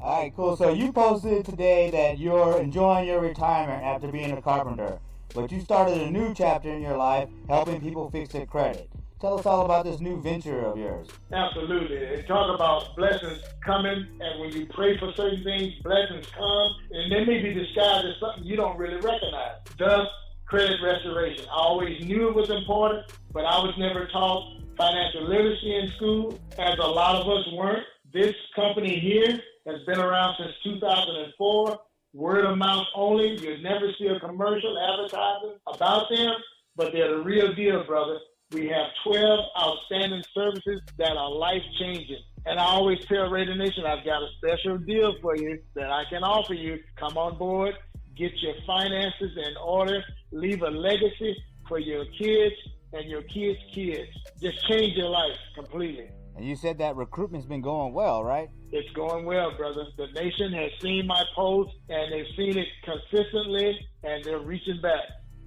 All right, cool. So you posted today that you're enjoying your retirement after being a carpenter, but you started a new chapter in your life helping people fix their credit. Tell us all about this new venture of yours. Absolutely. And talk about blessings coming, and when you pray for certain things, blessings come, and they may be disguised as something you don't really recognize. Thus, credit restoration. I always knew it was important, but I was never taught financial literacy in school, as a lot of us weren't. This company here has been around since 2004. Word of mouth only. You'll never see a commercial advertising about them, but they're the real deal, brother. We have 12 outstanding services that are life-changing. And I always tell Raider Nation, I've got a special deal for you that I can offer you. Come on board, get your finances in order, leave a legacy for your kids and your kids' kids. Just change your life completely. And you said that recruitment's been going well, right? It's going well, brother. The nation has seen my posts, and they've seen it consistently, and they're reaching back.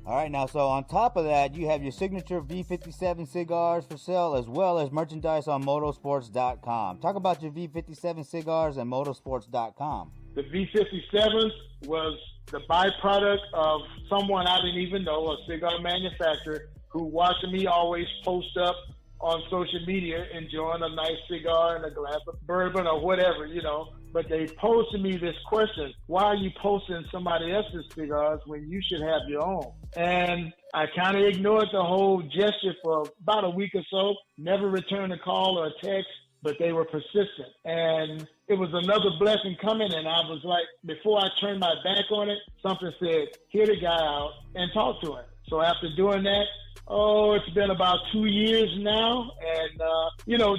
All right, now, so on top of that, you have your signature V57 cigars for sale, as well as merchandise on motorsports.com. Talk about your V57 cigars and motorsports.com. The V57 was the byproduct of someone I didn't even know, a cigar manufacturer, who watched me always post up on social media enjoying a nice cigar and a glass of bourbon or whatever, you know. But they posed to me this question: why are you posting somebody else's cigars when you should have your own? And I kind of ignored the whole gesture for about a week or so, never returned a call or a text, but they were persistent. And it was another blessing coming, and I was like, before I turned my back on it, something said, hear the guy out and talk to him. So after doing that, it's been about 2 years now, and,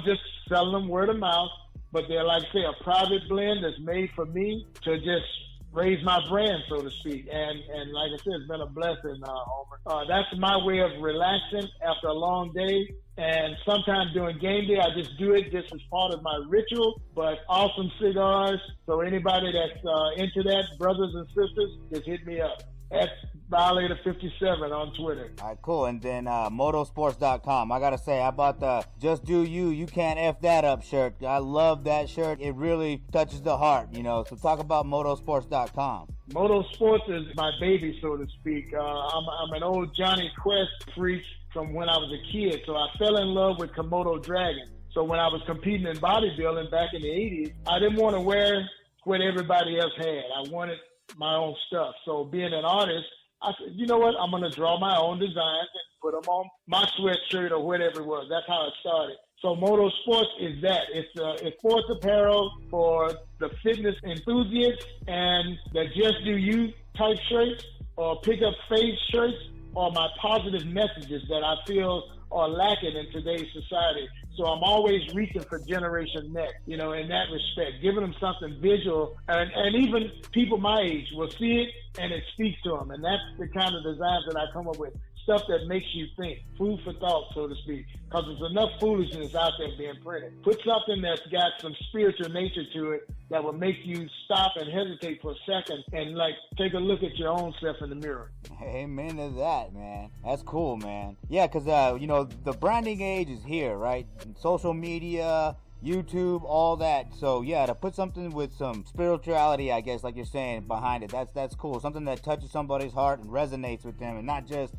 just selling them word of mouth. But they're, like I say, a private blend that's made for me to just raise my brand, so to speak. And like I said, it's been a blessing, Homer. That's my way of relaxing after a long day. And sometimes during game day, I just do it just as part of my ritual. But awesome cigars. So anybody that's into that, brothers and sisters, just hit me up at Violator57 on Twitter. All right, cool. And then motorsports.com. I got to say, I bought the Just Do You, You Can't F That Up shirt. I love that shirt. It really touches the heart, So talk about motorsports.com. Motorsports is my baby, so to speak. I'm an old Johnny Quest freak from when I was a kid. So I fell in love with Komodo dragons. So when I was competing in bodybuilding back in the 80s, I didn't want to wear what everybody else had. I wanted my own stuff. So being an artist, I said, you know what? I'm going to draw my own designs and put them on my sweatshirt or whatever it was. That's how it started. So Motorsports is that. It's sports apparel for the fitness enthusiasts, and the Just Do You type shirts or pick up face shirts are my positive messages that I feel are lacking in today's society. So I'm always reaching for Generation Next, in that respect, giving them something visual. And even people my age will see it and it speaks to them. And that's the kind of designs that I come up with. Stuff that makes you think, food for thought, so to speak, because there's enough foolishness out there being printed. Put something that's got some spiritual nature to it that will make you stop and hesitate for a second and take a look at your own self in the mirror. Amen to that, man. That's cool, man. Yeah, because the branding age is here, right? Social media, YouTube, all that. So yeah, to put something with some spirituality, I guess, like you're saying, behind it, that's cool. Something that touches somebody's heart and resonates with them, and not just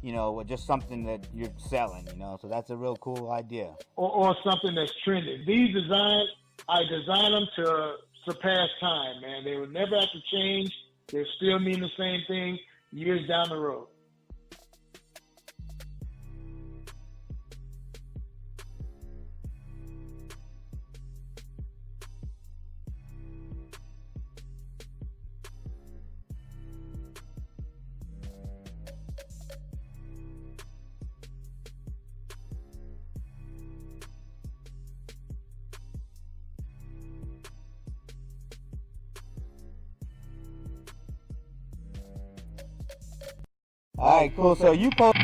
just something that you're selling. So that's a real cool idea. Or something that's trending. These designs, I design them to surpass time, man. They will never have to change. They still mean the same thing years down the road. All right, cool. So you post.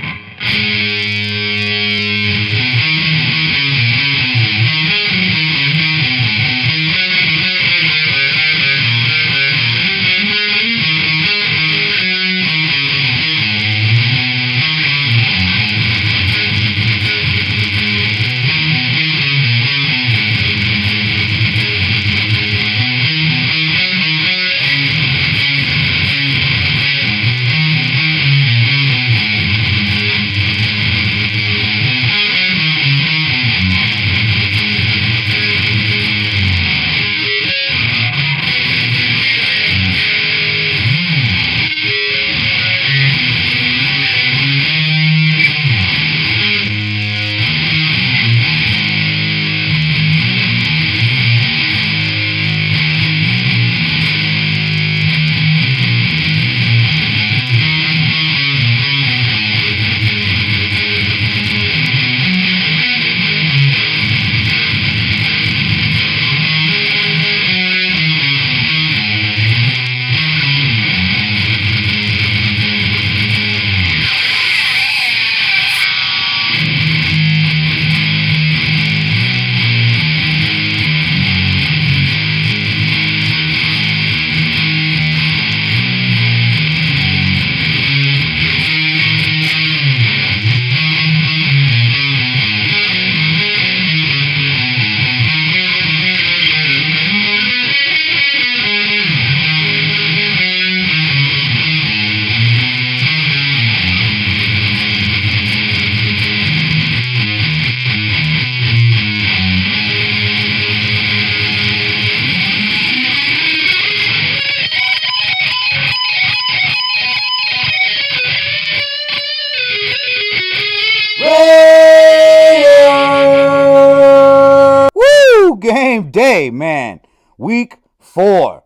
today, man, week 4.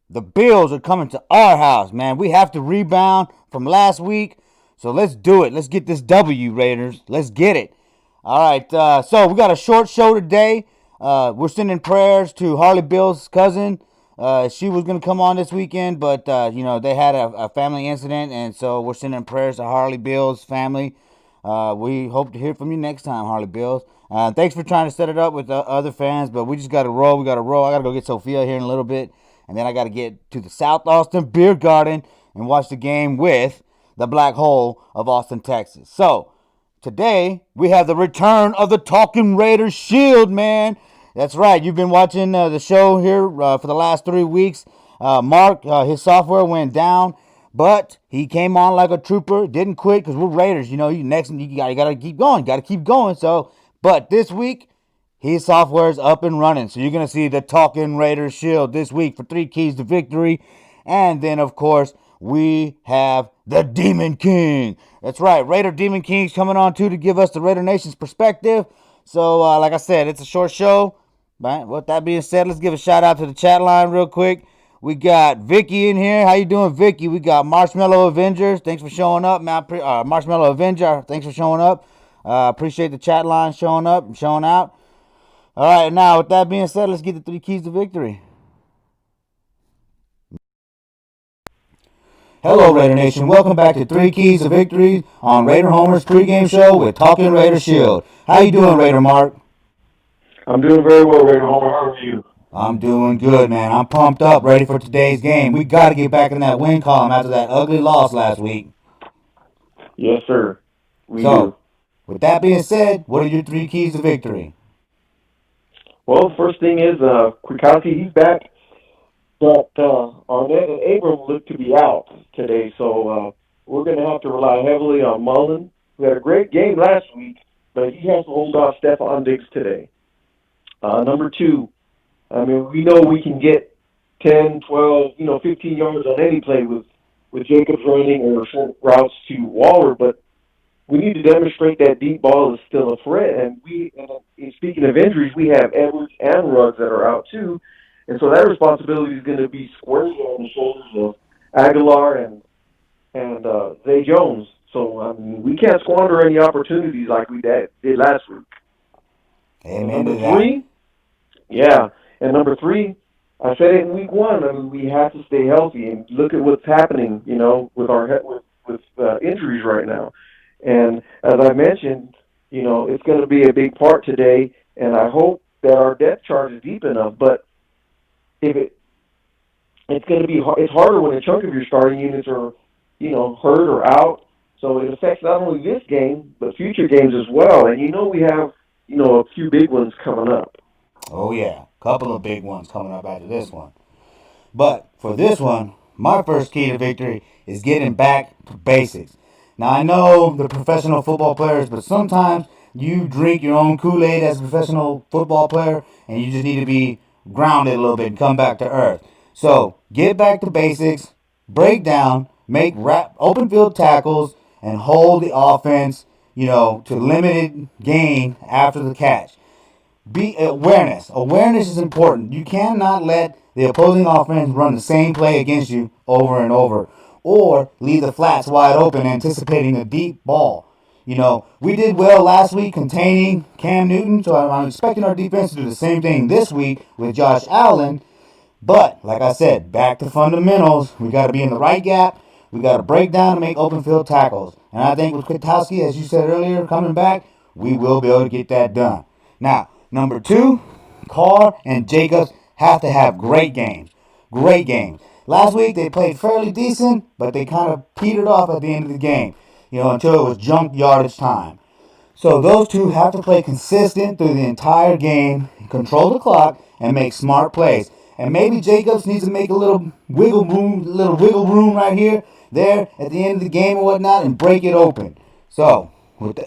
The Bills are coming to our house, man. We have to rebound from last week. So let's do it. Let's get this W, Raiders. Let's get it. All right. So we got a short show today. We're sending prayers to Harley Bill's cousin. She was going to come on this weekend, but, they had a family incident. And so we're sending prayers to Harley Bill's family. We hope to hear from you next time, Harley Bills. Thanks for trying to set it up with other fans, but we just got to roll. We got to roll. I got to go get Sophia here in a little bit. And then I got to get to the South Austin Beer Garden and watch the game with the Black Hole of Austin, Texas. So, today, we have the return of the Talking Raiders Shield, man. That's right. You've been watching the show here for the last 3 weeks. Mark, his software went down, but he came on like a trooper. Didn't quit because we're Raiders. You gotta keep going. Got to keep going. So, but this week, his software is up and running. So you're going to see the Talking Raiders Shield this week for 3 keys to victory. And then, of course, we have the Demon King. That's right. Raider Demon King's coming on, too, to give us the Raider Nation's perspective. So, like I said, it's a short show. Right? With that being said, let's give a shout-out to the chat line real quick. We got Vicky in here. How you doing, Vicky? We got Marshmallow Avengers. Thanks for showing up, man. Marshmallow Avenger, thanks for showing up. Appreciate the chat line showing up and showing out. All right, now, with that being said, let's get the 3 keys to victory. Hello, Raider Nation. Welcome back to 3 Keys to Victory on Raider Homer's pregame show with Talking Raider Shield. How you doing, Raider Mark? I'm doing very well, Raider Homer. How are you? I'm doing good, man. I'm pumped up, ready for today's game. We got to get back in that win column after that ugly loss last week. Yes, sir. We do. With that being said, what are your 3 keys to victory? Well, the first thing is Kwiatkowski, he's back, but Arnett and Abram look to be out today, so we're going to have to rely heavily on Mullen, who had a great game last week, but he has to hold off Stephon Diggs today. Number 2, we know we can get 10, 12, 15 yards on any play with Jacobs running or short routes to Waller, but we need to demonstrate that deep ball is still a threat. And speaking of injuries, we have Edwards and Ruggs that are out too. And so that responsibility is going to be squarely on the shoulders of Aguilar and Zay Jones. So we can't squander any opportunities like we did last week. Amen to that. Number 3, yeah. And number 3, I said it in week 1. We have to stay healthy and look at what's happening, with our with injuries right now. And as I mentioned, it's going to be a big part today, and I hope that our depth chart is deep enough. But if it's going to be it's harder when a chunk of your starting units are, hurt or out. So it affects not only this game but future games as well. And we have a few big ones coming up. Oh yeah, a couple of big ones coming up after this one. But for this one, my first key to victory is getting back to basics. Now, I know the professional football players, but sometimes you drink your own Kool-Aid as a professional football player, and you just need to be grounded a little bit and come back to earth. So, get back to basics, break down, make open field tackles, and hold the offense, to limited gain after the catch. Be awareness. Awareness is important. You cannot let the opposing offense run the same play against you over and over, or leave the flats wide open anticipating a deep ball. We did well last week containing Cam Newton, so I'm expecting our defense to do the same thing this week with Josh Allen. But, like I said, back to fundamentals. We got to be in the right gap. We got to break down and make open field tackles. And I think with Kwiatkowski, as you said earlier, coming back, we will be able to get that done. Now, number 2, Carr and Jacobs have to have great games. Great games. Last week they played fairly decent, but they kind of petered off at the end of the game, until it was junk yardage time. So those two have to play consistent through the entire game, control the clock, and make smart plays. And maybe Jacobs needs to make a little wiggle room right here, there, at the end of the game and whatnot, and break it open. So,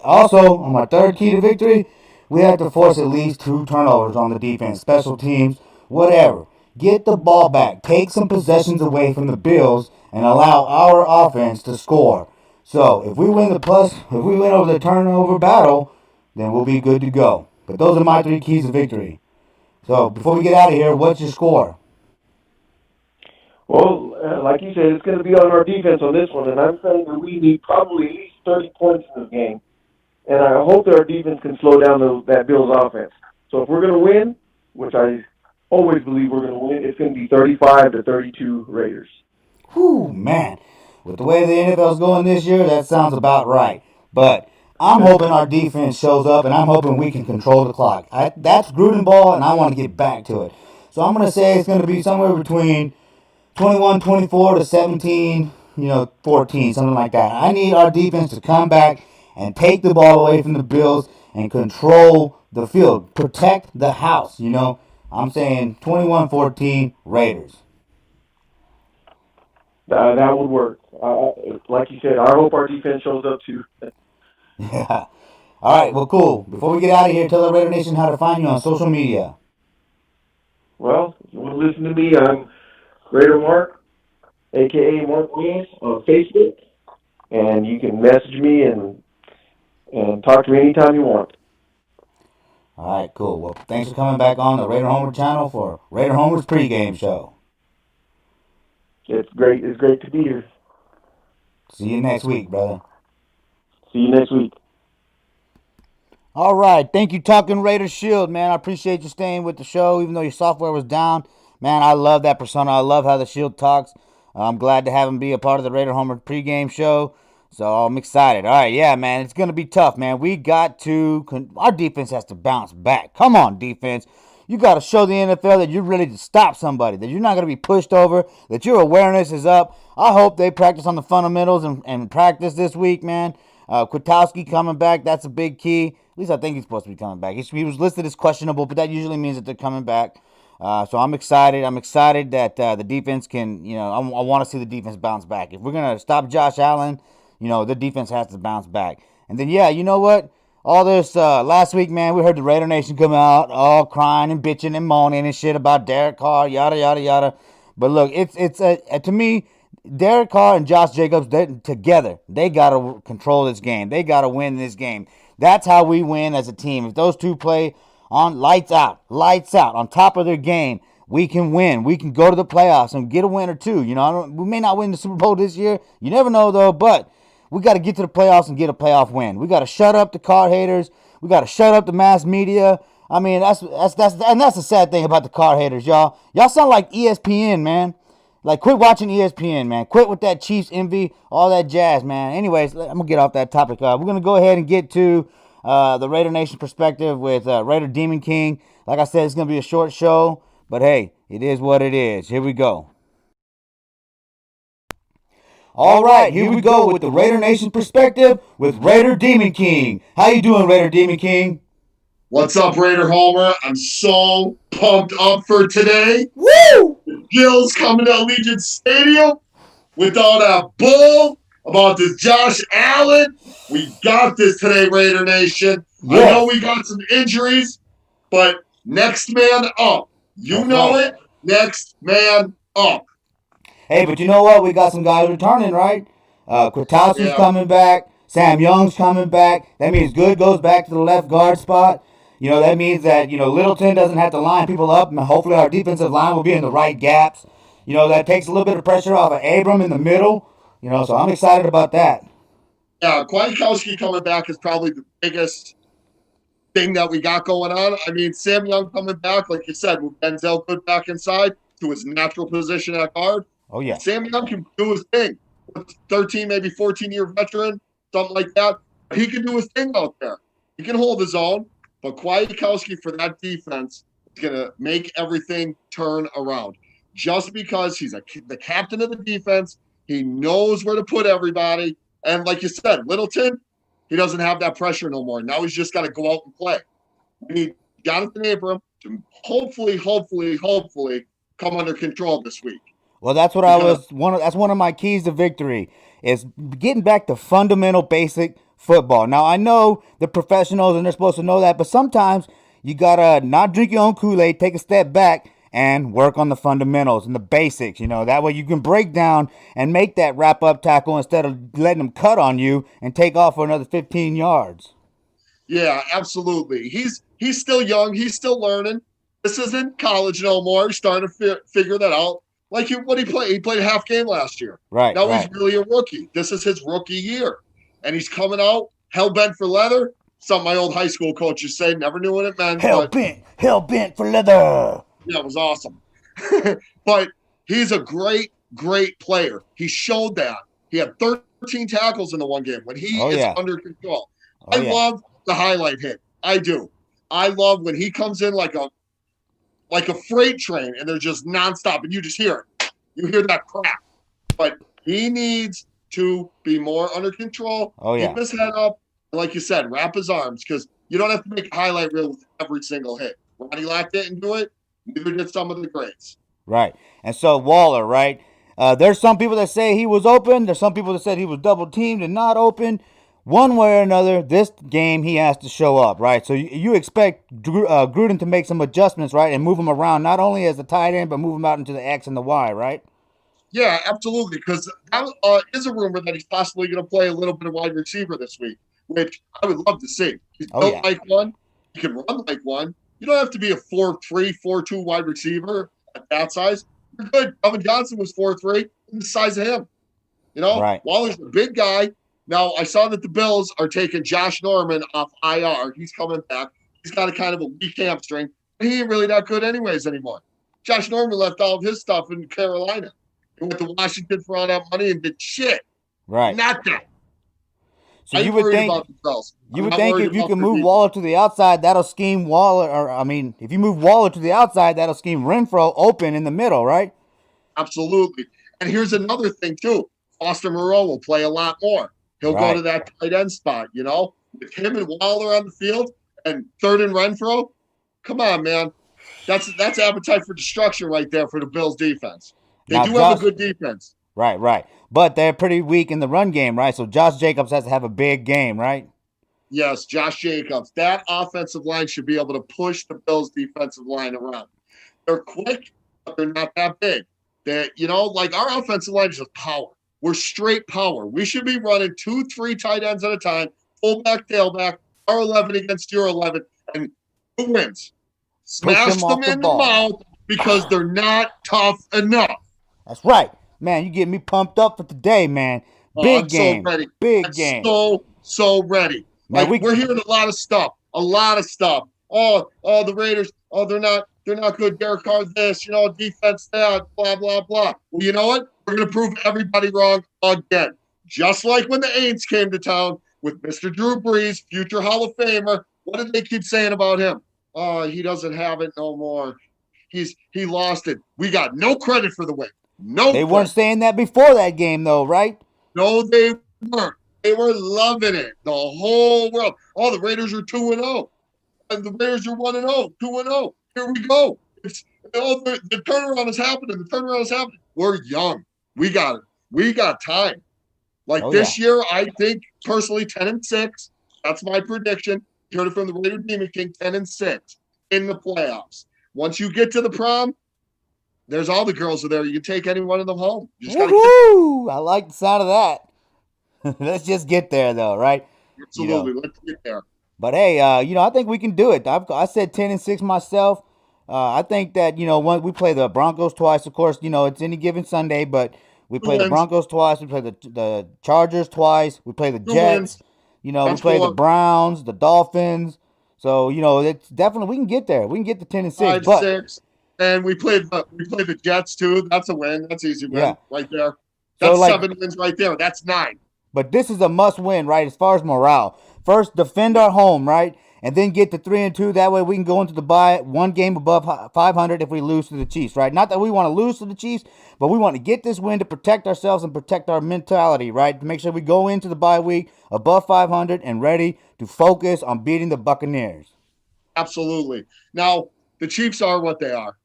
also, on my third key to victory, we have to force at least 2 turnovers on the defense, special teams, whatever. Get the ball back. Take some possessions away from the Bills and allow our offense to score. So if we win over the turnover battle, then we'll be good to go. But those are my 3 keys to victory. So before we get out of here, what's your score? Well, like you said, it's going to be on our defense on this one, and I'm saying that we need probably at least 30 points in this game. And I hope that our defense can slow down that Bills offense. So if we're going to win, which I always believe we're going to win, it's going to be 35-32 Raiders. Whew, man. With the way the NFL's going this year, that sounds about right. But I'm hoping our defense shows up, and I'm hoping we can control the clock. That's Gruden ball, and I want to get back to it. So I'm going to say it's going to be somewhere between 21-24 to 17, 14, something like that. I need our defense to come back and take the ball away from the Bills and control the field. Protect the house. I'm saying 21-14 Raiders. That would work. Like you said, I hope our defense shows up too. Yeah. All right, well, cool. Before we get out of here, tell the Raider Nation how to find you on social media. Well, if you want to listen to me, I'm Raider Mark, a.k.a. Mark Williams, on Facebook. And you can message me and talk to me anytime you want. All right, cool. Well, thanks for coming back on the Raider Homer channel for Raider Homer's pregame show. It's great. It's great to be here. See you next week, brother. See you next week. All right. Thank you, Talking Raider Shield, man. I appreciate you staying with the show, even though your software was down. Man, I love that persona. I love how the Shield talks. I'm glad to have him be a part of the Raider Homer pregame show. So I'm excited. All right, yeah, man. It's going to be tough, man. Our defense has to bounce back. Come on, defense. You got to show the NFL that you're ready to stop somebody, that you're not going to be pushed over, that your awareness is up. I hope they practice on the fundamentals and practice this week, man. Kwiatkowski coming back, that's a big key. At least I think he's supposed to be coming back. He was listed as questionable, but that usually means that they're coming back. So I'm excited. I'm excited that the defense can, I want to see the defense bounce back. If we're going to stop Josh Allen, the defense has to bounce back. And then, yeah, you know what? All this last week, man, we heard the Raider Nation come out all crying and bitching and moaning and shit about Derek Carr, yada, yada, yada. But look, it's to me, Derek Carr and Josh Jacobs, together, they got to control this game. They got to win this game. That's how we win as a team. If those two play on lights out, on top of their game, we can win. We can go to the playoffs and get a win or two. We may not win the Super Bowl this year. You never know, though, but we got to get to the playoffs and get a playoff win. We got to shut up the Carr haters. We got to shut up the mass media. I mean, that's the sad thing about the Carr haters, y'all. Y'all sound like ESPN, man. Like, quit watching ESPN, man. Quit with that Chiefs envy, all that jazz, man. Anyways, I'm going to get off that topic. We're going to go ahead and get to the Raider Nation perspective with Raider Demon King. Like I said, it's going to be a short show, but hey, it is what it is. Here we go. All right, here we go with the Raider Nation perspective with Raider Demon King. How you doing, Raider Demon King? What's up, Raider Homer? I'm so pumped up for today. Woo! The Gills coming to Allegiant Stadium with all that bull about this Josh Allen. We got this today, Raider Nation. Yeah. I know we got some injuries, but next man up. You know it. Next man up. Hey, but you know what? We got some guys returning, right? Kwiatkowski's coming back. Sam Young's coming back. That means Good goes back to the left guard spot. That means that, Littleton doesn't have to line people up. And hopefully our defensive line will be in the right gaps. That takes a little bit of pressure off of Abram in the middle. So I'm excited about that. Yeah, Kwiatkowski coming back is probably the biggest thing that we got going on. I mean, Sam Young coming back, like you said, with Denzel Good back inside to his natural position at guard. Oh, yeah. Sam Young can do his thing. 13, maybe 14-year veteran, something like that. He can do his thing out there. He can hold his own, but Kwiatkowski for that defense is going to make everything turn around. Just because he's the captain of the defense, he knows where to put everybody. And like you said, Littleton, he doesn't have that pressure no more. Now he's just got to go out and play. We need Jonathan Abram to hopefully come under control this week. Well, that's what that's one of my keys to victory is getting back to fundamental basic football. Now, I know the professionals and they're supposed to know that, but sometimes you got to not drink your own Kool-Aid, take a step back and work on the fundamentals and the basics. That way you can break down and make that wrap-up tackle instead of letting them cut on you and take off for another 15 yards. Yeah, absolutely. He's still young. He's still learning. This isn't college no more. He's starting to figure that out. Like what he played. He played a half game last year. Right. Now right. he's really a rookie. This is his rookie year. And he's coming out hell bent for leather. Something my old high school coaches say. Never knew what it meant. Hell bent for leather. Yeah, it was awesome. But he's a great, great player. He showed that. He had 13 tackles in the one game when he is under control. I love the highlight hit. I do. I love when he comes in like a freight train and they're just nonstop and you just hear it. You hear that crap. But he needs to be more under control. Keep his head up. Like you said, wrap his arms because you don't have to make a highlight reel with every single hit. Ronnie Lott didn't do it. Neither did some of the greats. Right. And so Waller, right? There's some people that say he was open. There's some people that said he was double teamed and not open. One way or another, this game he has to show up, right? So you expect Gruden to make some adjustments, right, and move him around not only as a tight end, but move him out into the X and the Y, right? Yeah, absolutely. Because that is a rumor that he's possibly going to play a little bit of wide receiver this week, which I would love to see. He's built like one. He can run like one. You don't have to be a 4'3", 4'2" wide receiver at that size. You're good. Calvin Johnson was 4'3", the size of him. You know, Waller's a big guy. Now, I saw that the Bills are taking Josh Norman off IR. He's coming back. He's got a kind of a weak hamstring. He ain't really that good anyways anymore. Josh Norman left all of his stuff in Carolina. He went to Washington for all that money and did shit. Right. Not that. So you would think if you can move Waller to the outside, that'll scheme Waller. Or I mean, if you move Waller to the outside, that'll scheme Renfro open in the middle, right? Absolutely. And here's another thing too. Foster Moreau will play a lot more. He'll go to that tight end spot, you know, with him and Waller on the field and third and Renfro. Come on, man. That's appetite for destruction right there for the Bills defense. They do have a good defense. Right. But they're pretty weak in the run game, right? So Josh Jacobs has to have a big game, right? Yes, Josh Jacobs. That offensive line should be able to push the Bills defensive line around. They're quick, but they're not that big. Like our offensive line is just power. We're straight power. We should be running 2-3 tight ends at a time, fullback, tailback, our 11 against your 11, and who wins? Smash them in the mouth because they're not tough enough. That's right. Man, you get me pumped up for today, man. Big game. So ready. Big game. So ready. Man, we're hearing a lot of stuff. Oh, the Raiders, they're not good. Derek Carr this, defense that, blah, blah, blah. Well, you know what? We're going to prove everybody wrong again. Just like when the Aints came to town with Mr. Drew Brees, future Hall of Famer. What did they keep saying about him? Oh, he doesn't have it no more. He lost it. We got no credit for the win. They weren't saying that before that game, though, right? No, they weren't. They were loving it. The whole world. Oh, the Raiders are 2-0. And the Raiders are 1-0, 2-0. Here we go. The turnaround is happening. We're young. We got it. We got time. This year, I think personally 10-6. That's my prediction. You heard it from the Raider Demon King, 10-6 in the playoffs. Once you get to the prom, there's all the girls are there. You can take any one of them home. Woo-hoo! I like the sound of that. Let's just get there, though, right? Absolutely. Let's get there. But hey, I think we can do it. I said 10-6 myself. I think that we play the Broncos twice. Of course, it's any given Sunday, but we play the Broncos twice. We play the Chargers twice. We play the Jets. We play the Browns, the Dolphins. So it's definitely we can get there. We can get to 10-6. 5-6. And we played the Jets too. That's a win. That's easy win right there. That's 7 wins right there. That's 9. But this is a must win, right? As far as morale, first defend our home, right, and then get to 3-2. That way we can go into the bye 1 game above 500 if we lose to the Chiefs, right? Not that we want to lose to the Chiefs, but we want to get this win to protect ourselves and protect our mentality, right? To make sure we go into the bye week above 500 and ready to focus on beating the Buccaneers. Absolutely. Now the Chiefs are what they are.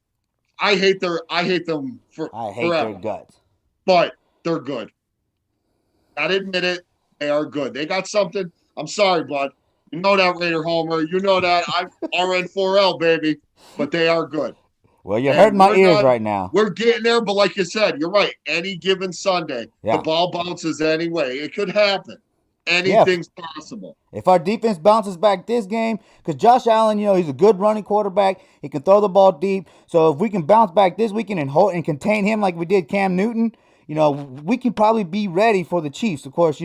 I hate them their guts. But they're good. Gotta admit it. They are good. They got something. I'm sorry, bud. You know that, Raider Homer. You know that. I'm RN4L, baby. But they are good. Well, you're hurting my ears right now. We're getting there, but like you said, you're right. Any given Sunday, the ball bounces anyway. It could happen. Anything's possible. If our defense bounces back this game, because Josh Allen, he's a good running quarterback. He can throw the ball deep. So if we can bounce back this weekend and hold and contain him like we did Cam Newton, we can probably be ready for the Chiefs. Of course,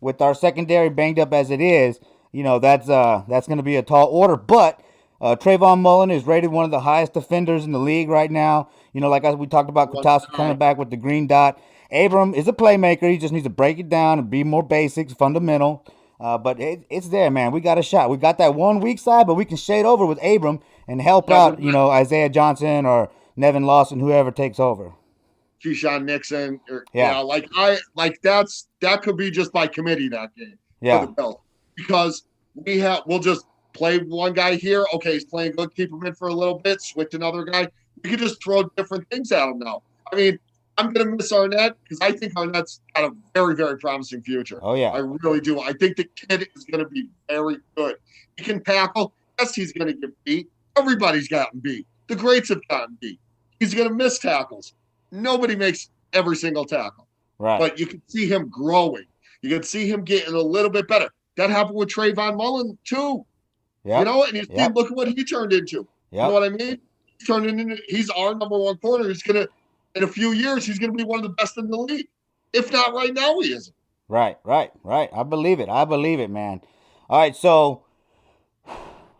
with our secondary banged up as it is, that's going to be a tall order. But Trayvon Mullen is rated one of the highest defenders in the league right now. We talked about Kwiatkowski coming back with the green dot. Abram is a playmaker. He just needs to break it down and be more basics, fundamental. But it's there, man. We got a shot. We got that 1 weak side, but we can shade over with Abram and help out, Isaiah Johnson or Nevin Lawson, whoever takes over. Keyshawn Nixon, that could be just by committee that game. Yeah, for the Bills. Because we'll just play one guy here. Okay, he's playing good. Keep him in for a little bit. Switch another guy. We could just throw different things at him now. I mean, I'm going to miss Arnett because I think Arnett's got a very, very promising future. Oh, yeah. I really do. I think the kid is going to be very good. He can tackle. Yes, he's going to get beat. Everybody's gotten beat. The greats have gotten beat. He's going to miss tackles. Nobody makes every single tackle. Right. But you can see him growing. You can see him getting a little bit better. That happened with Trayvon Mullen, too. Yeah. And you see, look at what he turned into. Yep. You know what I mean? He's our number one corner. He's going to, in a few years, he's going to be one of the best in the league. If not right now, he isn't. Right. I believe it, man. All right, so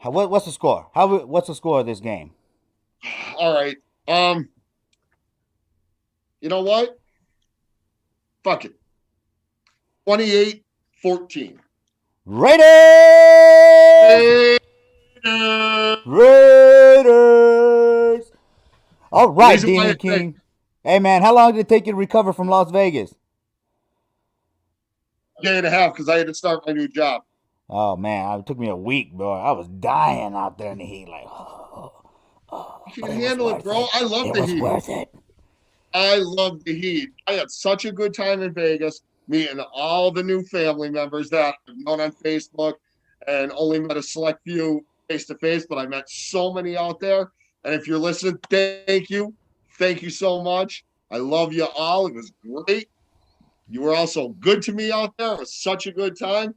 what's the score? What's the score of this game? All right. You know what? Fuck it. 28-14. Raiders. All right, Demon King. Hey, man, how long did it take you to recover from Las Vegas? A day and a half because I had to start my new job. Oh, man, it took me a week, bro. I was dying out there in the heat. You can handle it, bro. I love the heat. It was worth it. I love the heat. I had such a good time in Vegas, meeting all the new family members that I've known on Facebook and only met a select few face-to-face, but I met so many out there. And if you're listening, thank you. Thank you so much. I love you all. It was great. You were also good to me out there. It was such a good time.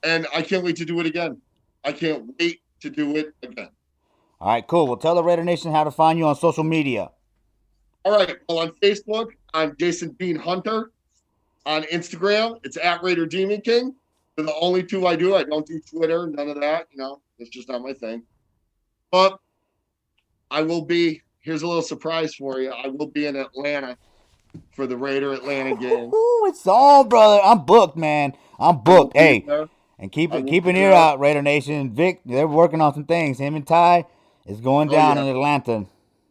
And I can't wait to do it again. I can't wait to do it again. All right, cool. Well, tell the Raider Nation how to find you on social media. All right. Well, on Facebook, I'm Jason Bean Hunter. On Instagram, it's @Raider Demon King. They're the only two I do. I don't do Twitter, none of that. It's just not my thing. But I will be, here's a little surprise for you. I will be in Atlanta for the Raider Atlanta game. It's on, brother. I'm booked, man. I'm booked. Hey, and keep an ear out, Raider Nation. Vic, they're working on some things. Him and Ty is going down in Atlanta.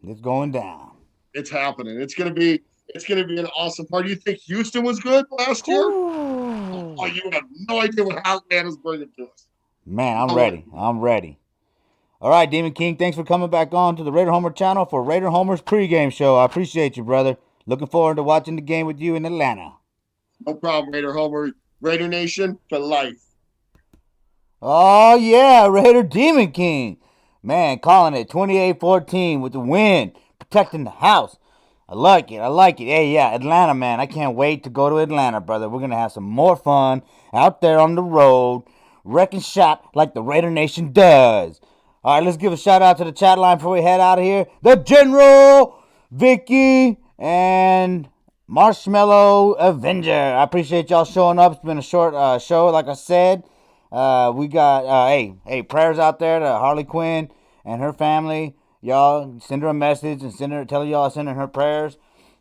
It's going down. It's happening. It's gonna be an awesome party. You think Houston was good last year? Oh, you have no idea what Atlanta's bringing to us. Man, I'm ready. All right, Demon King, thanks for coming back on to the Raider Homer channel for Raider Homer's pregame show. I appreciate you, brother. Looking forward to watching the game with you in Atlanta. No problem, Raider Homer. Raider Nation for life. Oh, yeah, Raider Demon King. Man, calling it 28-14 with the win, protecting the house. I like it. Hey, yeah, Atlanta, man. I can't wait to go to Atlanta, brother. We're going to have some more fun out there on the road, wrecking shop like the Raider Nation does. All right, let's give a shout-out to the chat line before we head out of here. The General, Vicky, and Marshmallow Avenger. I appreciate y'all showing up. It's been a short show, like I said. We got, hey, prayers out there to Harley Quinn and her family. Y'all send her a message and tell y'all sending her prayers,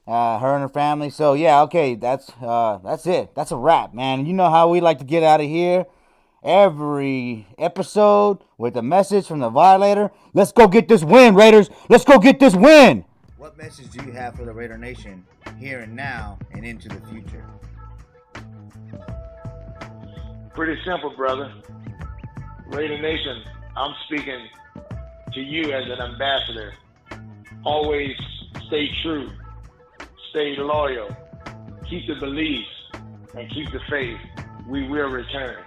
her and her family. So yeah, okay, that's it. That's a wrap, man. You know how we like to get out of here every episode with a message from the Violator. Let's go get this win, Raiders. Let's go get this win. What message do you have for the Raider Nation here and now and into the future? Pretty simple, brother. Raider Nation, I'm speaking to you as an ambassador. Always stay true, stay loyal, keep the beliefs, and keep the faith. We will return.